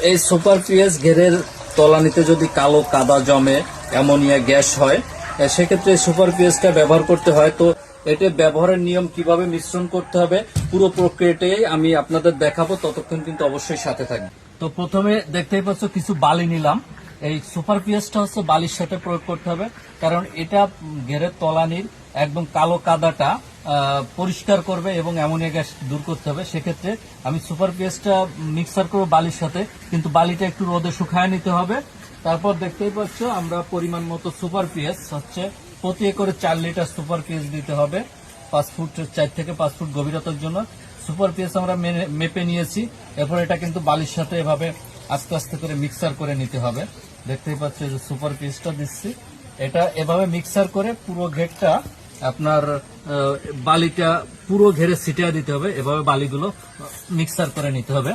এই super PS ঘেরের তলানিতে যদি কালো কাদা জমে, অ্যামোনিয়া গ্যাস হয়, সেক্ষেত্রে সুপার পিএসটা ব্যবহার করতে হয়। তো এটা ব্যবহারের নিয়ম কিভাবে মিশ্রণ করতে হবে পুরো প্রক্রিয়াটাই আমি আপনাদের দেখাবো, ততক্ষণ কিন্তু অবশ্যই সাথে থাকবে। তো প্রথমে দেখতেই পাচ্ছ কিছু বালি নিলাম। এই সুপার পিএসটা হচ্ছে বালির সাথে প্রয়োগ করতে হবে, কারণ এটা ঘেরের তলানির একদম কালো কাদাটা পরিষ্কার করবে এবং অ্যামোনিয়া গ্যাস দূর করতে হবে। সেক্ষেত্রে আমি সুপার পিএসটা মিক্সার করবো বালির সাথে, কিন্তু বালিটা একটু রোদে শুকায় নিতে হবে। তারপর দেখতেই পাচ্ছ আমরা পরিমাণ মতো সুপার পিএস হচ্ছে প্রতি একরে 4 লিটার সুপার পিএস দিতে হবে 4 থেকে 5 ফুট গভীরতার জন্য। সুপার পিএস আমরা মেপে নিয়েছি। এরপর এটা কিন্তু বালির সাথে এভাবে আস্তে আস্তে করে মিক্সার করে নিতে হবে। দেখতেই পাচ্ছ যে সুপার পিএসটা দিচ্ছি, এটা এভাবে মিক্সার করে পুরো ঘেরটা আপনার বালিটা পুরো ঘেরে ছিটিয়ে দিতে হবে। এভাবে বালিগুলো মিক্সার করে নিতে হবে।